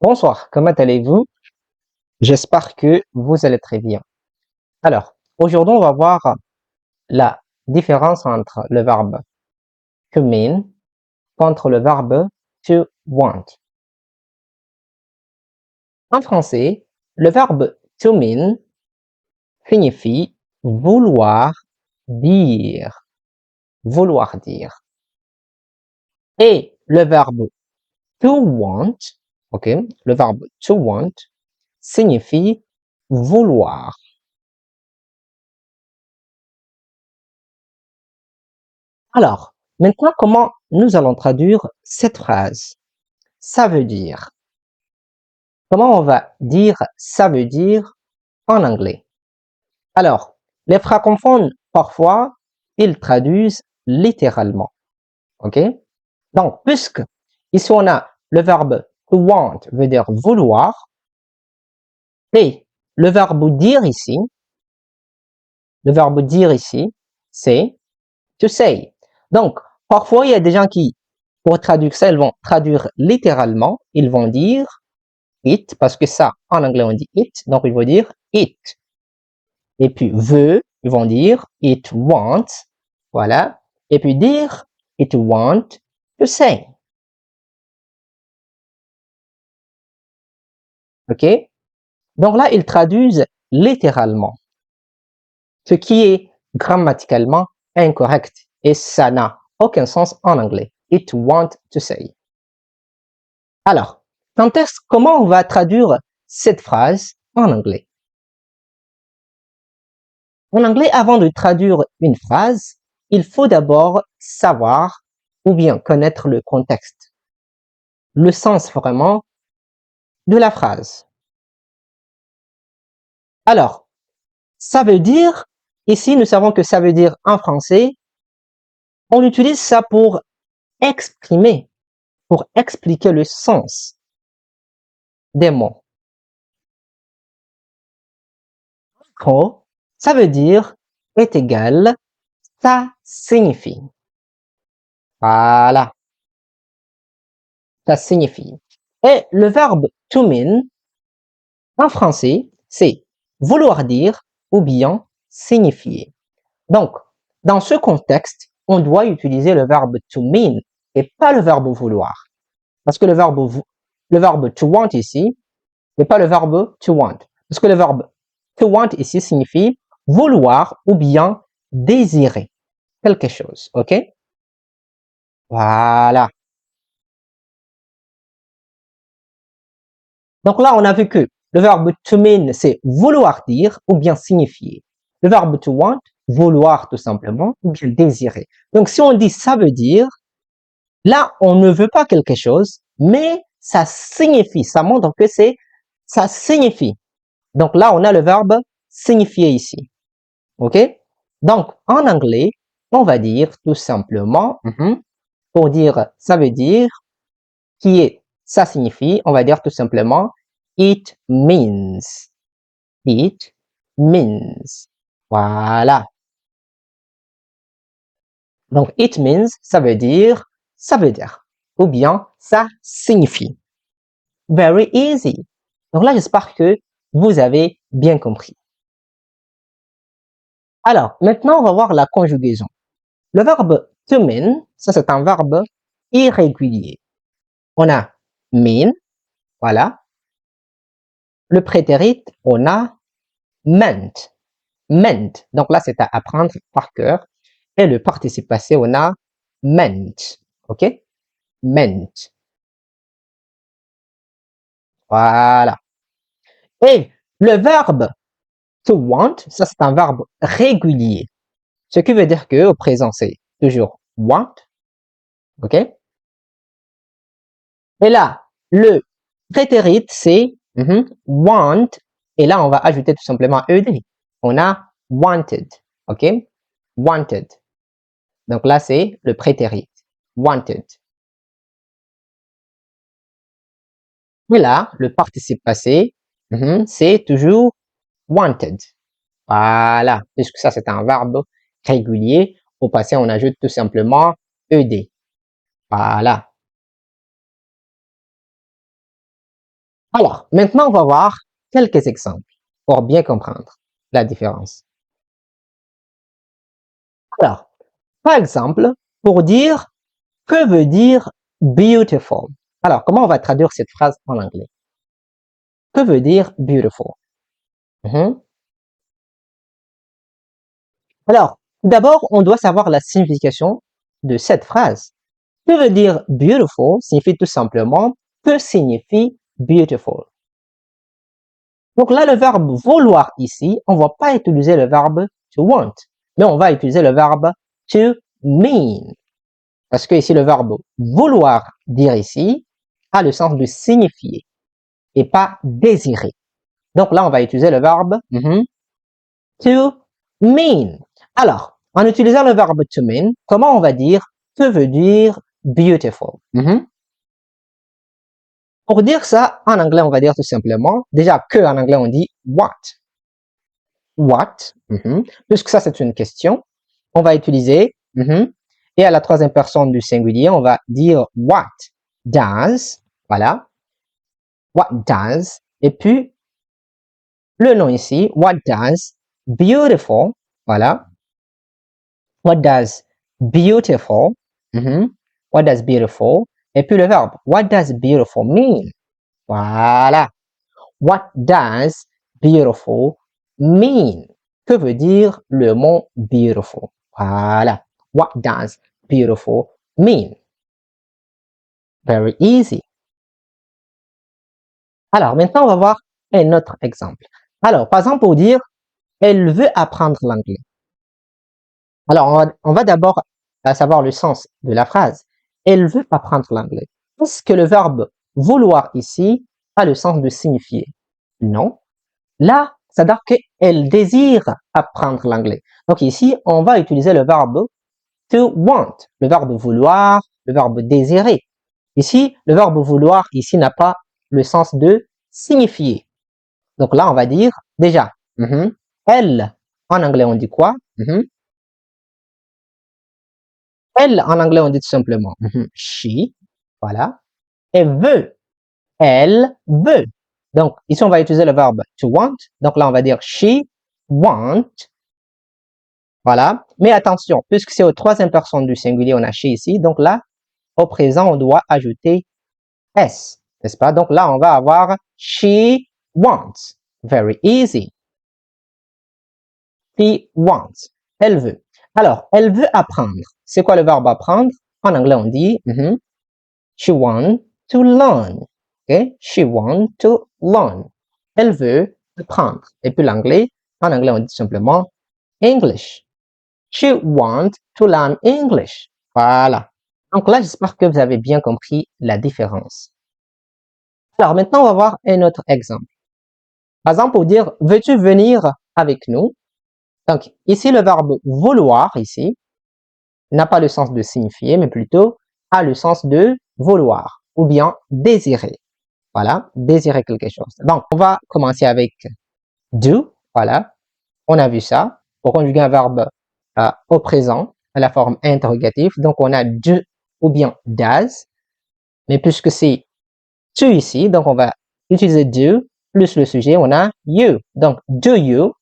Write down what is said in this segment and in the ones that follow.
Bonsoir, comment allez-vous? J'espère que vous allez très bien. Alors, aujourd'hui, on va voir la différence entre le verbe to mean contre le verbe to want. En français, le verbe to mean signifie vouloir dire, vouloir dire. Et le verbe to want, ok, le verbe to want signifie vouloir. Alors, maintenant, comment nous allons traduire cette phrase? Ça veut dire. Comment on va dire ça veut dire en anglais? Alors, les francophones, parfois, ils traduisent littéralement. OK? Donc, puisque ici on a le verbe to want veut dire vouloir et le verbe dire ici, c'est to say. Donc, parfois, il y a des gens qui, pour traduire ça, ils vont traduire littéralement, ils vont dire it, parce que ça, en anglais, on dit it, donc ils vont dire it. Et puis, veut, ils vont dire it wants, voilà. Et puis, dire it want to say. OK? Donc là, ils traduisent littéralement, ce qui est grammaticalement incorrect. Et ça n'a aucun sens en anglais. It want to say. Alors, comment on va traduire cette phrase en anglais? En anglais, avant de traduire une phrase, il faut d'abord savoir ou bien connaître le contexte, le sens vraiment de la phrase. Alors, ça veut dire, ici nous savons que ça veut dire en français, on utilise ça pour exprimer, pour expliquer le sens des mots. Pro, ça veut dire est égal, ça signifie. Voilà, ça signifie. Et le verbe to mean, en français, c'est vouloir dire ou bien signifier. Donc, dans ce contexte, on doit utiliser le verbe to mean et pas le verbe vouloir. Parce que le verbe to want ici n'est pas le verbe to want. Parce que le verbe to want ici signifie vouloir ou bien désirer quelque chose. OK? Voilà. Donc là, on a vu que le verbe to mean, c'est vouloir dire ou bien signifier. Le verbe to want, vouloir tout simplement ou bien désirer. Donc si on dit ça veut dire, là, on ne veut pas quelque chose, mais ça signifie, ça montre que ça signifie. Donc là, on a le verbe signifier ici. OK? Donc, en anglais, on va dire tout simplement, pour dire ça veut dire, ça signifie, on va dire tout simplement it means. It means. Voilà. Donc, it means, ça veut dire, ou bien ça signifie. Very easy. Donc là, j'espère que vous avez bien compris. Alors, maintenant, on va voir la conjugaison. Le verbe to mean, ça c'est un verbe irrégulier. On a mean, voilà. Le prétérit, on a meant. Meant. Donc là, c'est à apprendre par cœur. Et le participe passé, on a meant. OK? Meant. Voilà. Et le verbe to want, ça c'est un verbe régulier. Ce qui veut dire que au présent, c'est toujours want. OK? Et là, le prétérit, c'est want. Et là, on va ajouter tout simplement ed. On a wanted. OK? Wanted. Donc là, c'est le prétérit. Wanted. Et là, le participe passé, c'est toujours wanted. Voilà. Puisque ça, c'est un verbe régulier. Au passé, on ajoute tout simplement ed. Voilà. Alors, maintenant, on va voir quelques exemples pour bien comprendre la différence. Alors, par exemple, pour dire que veut dire beautiful? Alors, comment on va traduire cette phrase en anglais? Que veut dire beautiful? Mhm. Alors, d'abord, on doit savoir la signification de cette phrase. Que veut dire beautiful signifie tout simplement que signifie beautiful. Donc là, le verbe vouloir ici, on ne va pas utiliser le verbe to want, mais on va utiliser le verbe to mean. Parce que ici, le verbe vouloir dire ici a le sens de signifier et pas désirer. Donc là, on va utiliser le verbe to mean. Alors, en utilisant le verbe to mean, comment on va dire que veut dire beautiful? Pour dire ça, en anglais, on va dire tout simplement, déjà que en anglais, on dit what. What, puisque ça, c'est une question, on va utiliser, et à la troisième personne du singulier, on va dire what does, voilà, what does, et puis le nom ici, what does beautiful, voilà, what does beautiful, what does beautiful, et puis le verbe, what does beautiful mean, voilà, what does beautiful mean? Que veut dire le mot beautiful? Voilà. What does beautiful mean? Very easy. Alors, maintenant, on va voir un autre exemple. Alors, par exemple, pour dire, elle veut apprendre l'anglais. Alors, on va d'abord savoir le sens de la phrase. Elle veut apprendre l'anglais. Est-ce que le verbe vouloir ici a le sens de signifier? Non. Là, ça veut dire qu'elle désire apprendre l'anglais. Donc ici, on va utiliser le verbe to want, le verbe vouloir, le verbe désirer. Ici, le verbe vouloir ici n'a pas le sens de signifier. Donc là, on va dire déjà, elle, en anglais, on dit quoi? Elle, en anglais, on dit tout simplement she, voilà. Et veut, elle veut. Donc, ici, on va utiliser le verbe to want. Donc là, on va dire she want. Voilà. Mais attention, puisque c'est au troisième personne du singulier, on a she ici. Donc là, au présent, on doit ajouter S, n'est-ce pas? Donc là, on va avoir she wants. Very easy. She wants. Elle veut. Alors, elle veut apprendre. C'est quoi le verbe apprendre? En anglais, on dit she wants to learn. Okay? She wants to learn. Elle veut apprendre. Et puis l'anglais, en anglais, on dit simplement English. She wants to learn English. Voilà. Donc là, j'espère que vous avez bien compris la différence. Alors maintenant, on va voir un autre exemple. Par exemple, pour dire, veux-tu venir avec nous? Donc ici, le verbe vouloir, ici, n'a pas le sens de signifier, mais plutôt a le sens de vouloir ou bien désirer. Voilà, désirer quelque chose. Donc, on va commencer avec do. Voilà, on a vu ça. Pour conjuguer un verbe au présent, à la forme interrogative. Donc, on a do ou bien does. Mais puisque c'est tu ici, donc on va utiliser do plus le sujet, on a you. Donc, do you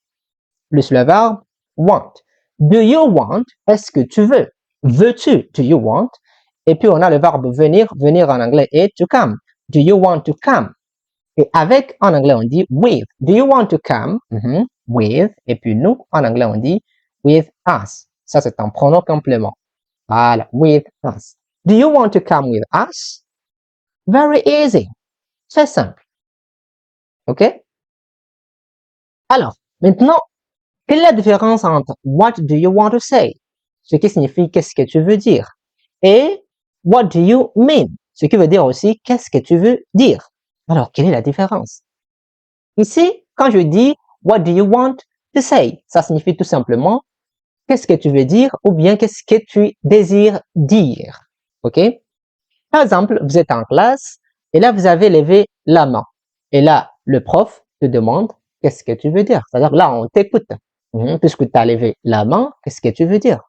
plus le verbe want. Do you want? Est-ce que tu veux? Veux-tu? Do you want? Et puis, on a le verbe venir. Venir en anglais est to come. Do you want to come? Et avec, en anglais, on dit with. Do you want to come? With. Et puis, nous, en anglais, on dit with us. Ça, c'est un pronom complément. Voilà, with us. Do you want to come with us? Very easy. C'est simple. OK? Alors, maintenant, quelle est la différence entre what do you want to say? Ce qui signifie qu'est-ce que tu veux dire. Et what do you mean? Ce qui veut dire aussi qu'est-ce que tu veux dire. Alors, quelle est la différence? Ici, quand je dis what do you want to say, ça signifie tout simplement qu'est-ce que tu veux dire ou bien qu'est-ce que tu désires dire. OK? Par exemple, vous êtes en classe et là, vous avez levé la main. Et là, le prof te demande qu'est-ce que tu veux dire. C'est-à-dire là, on t'écoute. Puisque tu as levé la main, qu'est-ce que tu veux dire?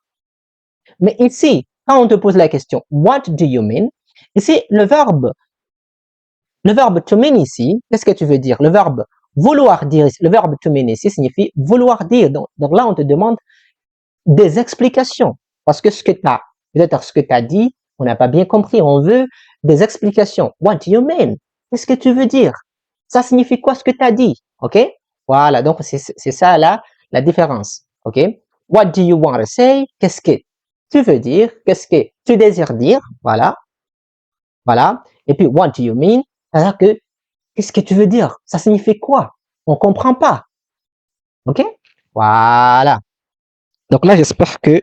Mais ici, quand on te pose la question what do you mean? Ici, le verbe Le verbe to mean ici, qu'est-ce que tu veux dire? Le verbe vouloir dire, le verbe to mean ici signifie vouloir dire. Donc là, on te demande des explications. Parce que ce que tu as, peut-être ce que tu as dit, on n'a pas bien compris. On veut des explications. What do you mean? Qu'est-ce que tu veux dire? Ça signifie quoi ce que tu as dit? OK? Voilà, donc c'est ça là, la différence. OK? What do you want to say? Qu'est-ce que tu veux dire? Qu'est-ce que tu désires dire? Voilà. Voilà. Et puis, what do you mean? C'est-à-dire que, qu'est-ce que tu veux dire? Ça signifie quoi? On comprend pas. OK? Voilà. Donc là, j'espère que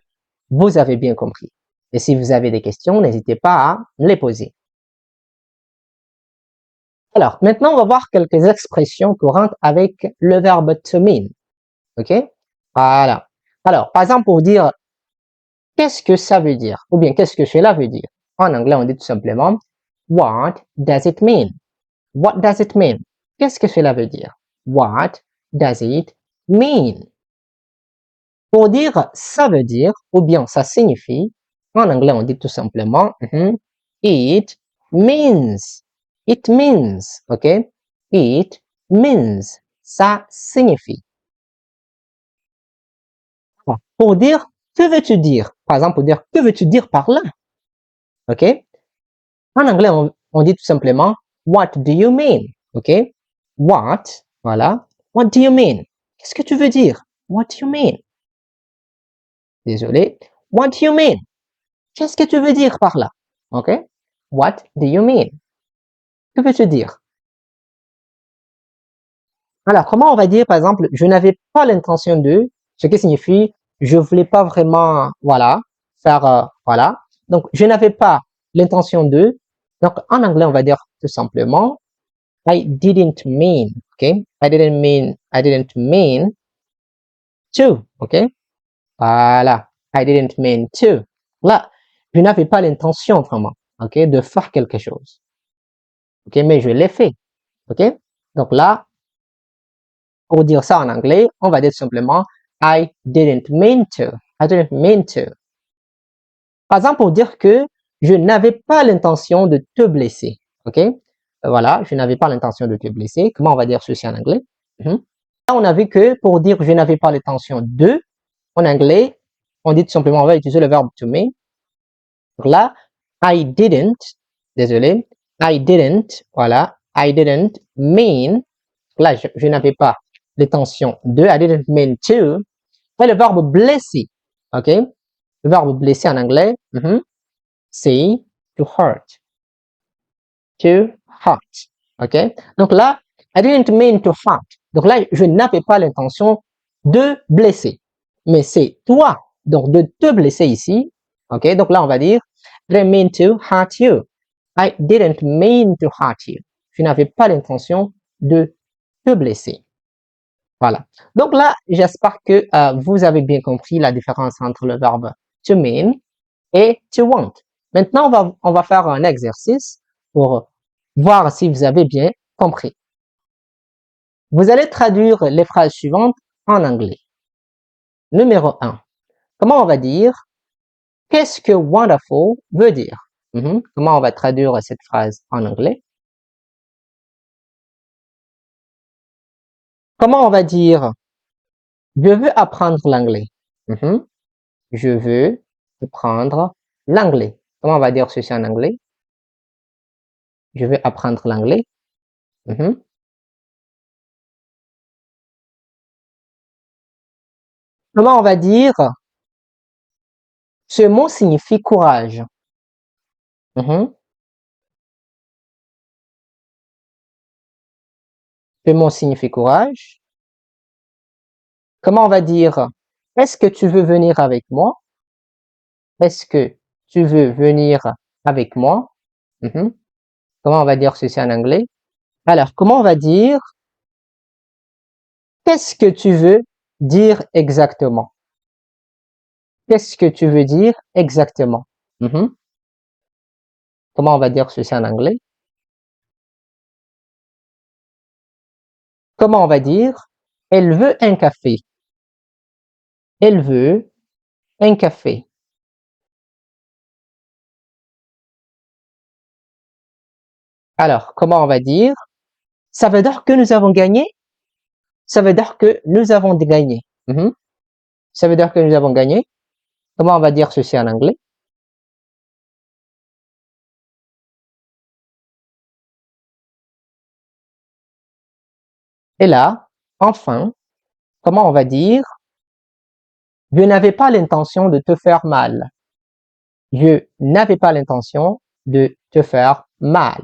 vous avez bien compris. Et si vous avez des questions, n'hésitez pas à me les poser. Alors, maintenant, on va voir quelques expressions courantes avec le verbe to mean. OK? Voilà. Alors, par exemple, pour dire qu'est-ce que ça veut dire? Ou bien qu'est-ce que cela veut dire? En anglais, on dit tout simplement What does it mean? What does it mean? Qu'est-ce que cela veut dire? What does it mean? Pour dire ça veut dire ou bien ça signifie, en anglais on dit tout simplement it means. It means, ok? It means. Ça signifie. Pour dire que veux-tu dire? Par exemple, pour dire que veux-tu dire par là? Ok? En anglais on dit tout simplement what do you mean? Ok? What, voilà. What do you mean? Qu'est-ce que tu veux dire? What do you mean? Désolé. What do you mean? Qu'est-ce que tu veux dire par là? OK? What do you mean? Que veux-tu dire? Alors, comment on va dire, par exemple, je n'avais pas l'intention de, ce qui signifie, je voulais pas vraiment, voilà, faire, voilà. Donc, je n'avais pas l'intention de. Donc, en anglais, on va dire tout simplement, I didn't mean, OK? I didn't mean to, OK? Voilà. I didn't mean to. Là, je n'avais pas l'intention vraiment, OK, de faire quelque chose. OK, mais je l'ai fait. OK? Donc là, pour dire ça en anglais, on va dire simplement I didn't mean to. I didn't mean to. Par exemple, pour dire que je n'avais pas l'intention de te blesser. OK? Voilà, je n'avais pas l'intention de te blesser. Comment on va dire ceci en anglais? Là, on a vu que pour dire je n'avais pas l'intention de, en anglais, on dit tout simplement, on va utiliser le verbe to me. Donc là, I didn't, désolé, I didn't, voilà, I didn't mean, là, je n'avais pas l'intention de, I didn't mean to, et le verbe blesser, ok? Le verbe blesser en anglais, c'est to hurt, to hurt, ok? Donc là, I didn't mean to hurt, donc là, je n'avais pas l'intention de blesser, mais c'est toi, donc de te blesser ici, ok? Donc là, on va dire, I didn't mean to hurt you. I didn't mean to hurt you. Je n'avais pas l'intention de te blesser. Voilà. Donc là, j'espère que vous avez bien compris la différence entre le verbe to mean et to want. Maintenant, on va faire un exercice pour voir si vous avez bien compris. Vous allez traduire les phrases suivantes en anglais. Numéro 1. Comment on va dire qu'est-ce que wonderful veut dire? Comment on va traduire cette phrase en anglais? Comment on va dire je veux apprendre l'anglais? Je veux apprendre l'anglais. Comment on va dire ceci en anglais? Je veux apprendre l'anglais. Comment on va dire ce mot signifie courage? Ce mot signifie courage. Comment on va dire est-ce que tu veux venir avec moi? Est-ce que tu veux venir avec moi? Comment on va dire ceci en anglais? Alors, comment on va dire qu'est-ce que tu veux dire exactement? Qu'est-ce que tu veux dire exactement? Comment on va dire ceci en anglais? Comment on va dire elle veut un café? Elle veut un café. Alors, comment on va dire? Ça veut dire que nous avons gagné? Ça veut dire que nous avons gagné. Ça veut dire que nous avons gagné. Comment on va dire ceci en anglais? Et là, enfin, comment on va dire? Je n'avais pas l'intention de te faire mal. Je n'avais pas l'intention de te faire mal.